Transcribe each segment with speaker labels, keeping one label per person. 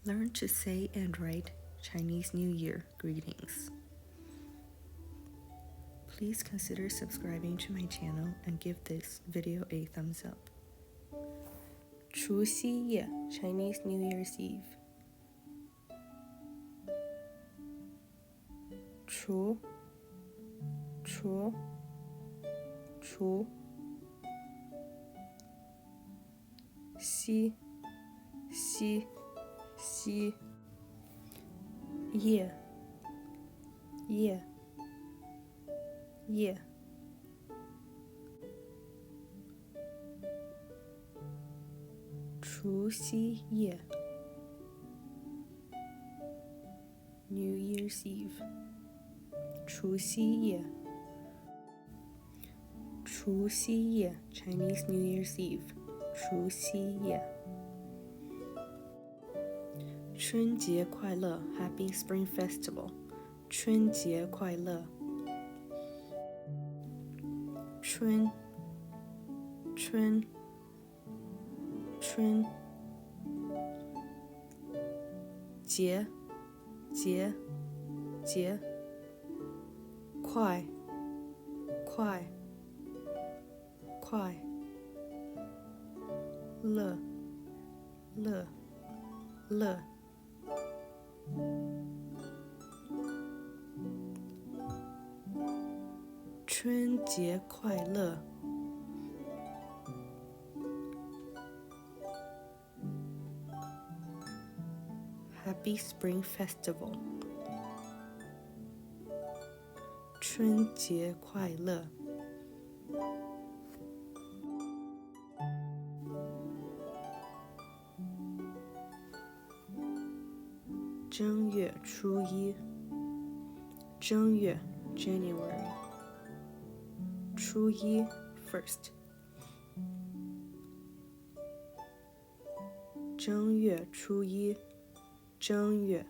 Speaker 1: Learn to say and write Chinese New Year greetings. Please consider subscribing to my channel and give this video a thumbs up. 除夕夜 Chinese New Year's Eve. 除夕夜除夕夜 New Year's Eve. 除夕夜Chinese New Year's Eve. 除夕夜春节快乐 Happy Spring Festival. 春节快乐春节快乐春节快乐Happy Spring Festival. 春节快乐正月初一正月 January. 初一 First. 正月初一正月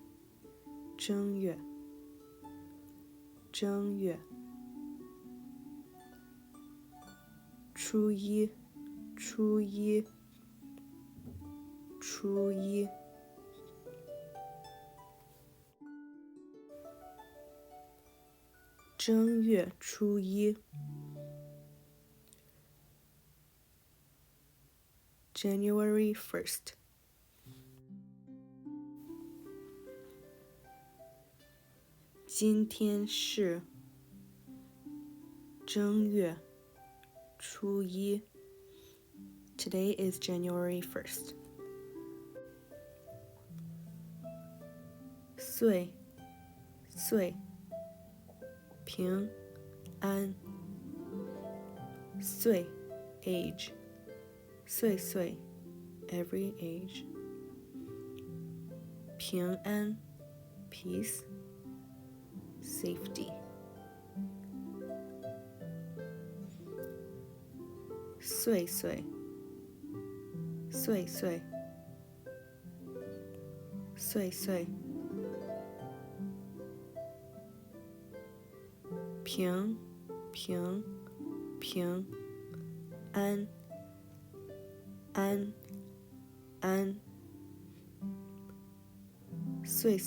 Speaker 1: 初一正月初一 January 1st. 今天是正月初一 Today is January 1st. 岁平安岁 age 岁 every age 平安 peace safety 岁平安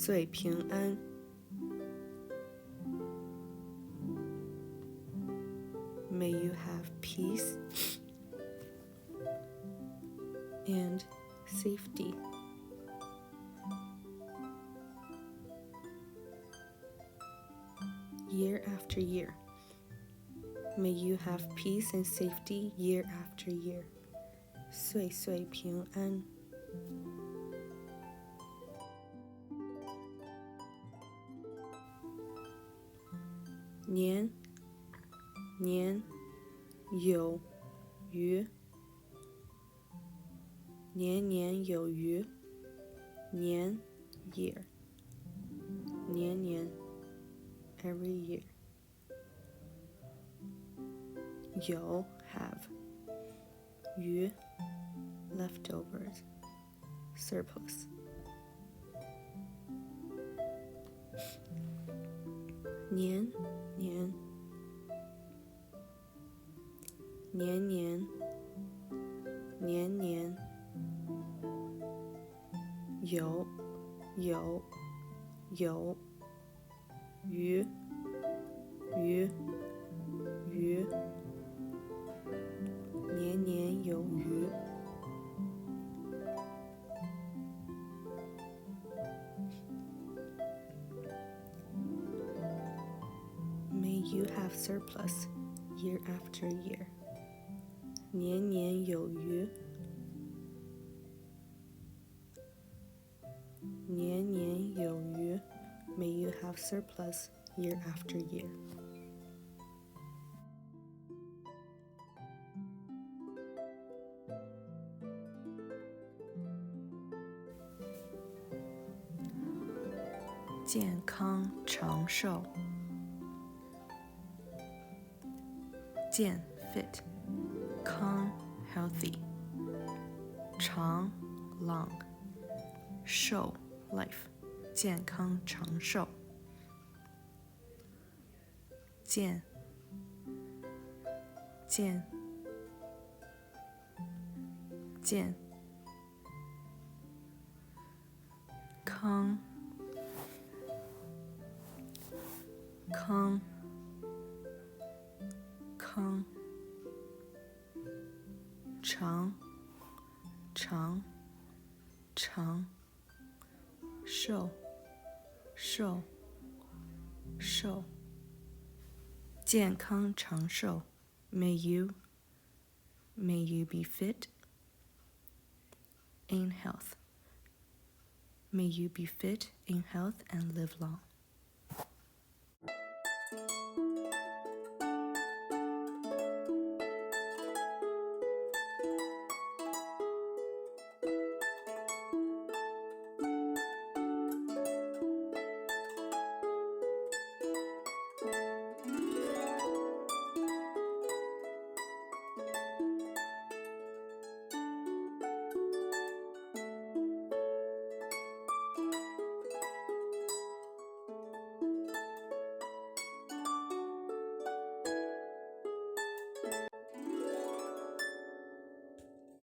Speaker 1: 岁平安May you have peace and safety. Year after year. May you have peace and safety year after year. 岁岁平安年有余年年有余年 year 年 every year 有 have 余 leftovers surplus 年有有余年年有余May you have surplus year after year. 年年有余年年有余 May you have surplus year after year. 健康长寿健 fit 康 healthy 长 long 寿 life 健康长寿健康长寿健康长寿 May you be fit in health. May you be fit in health and live long.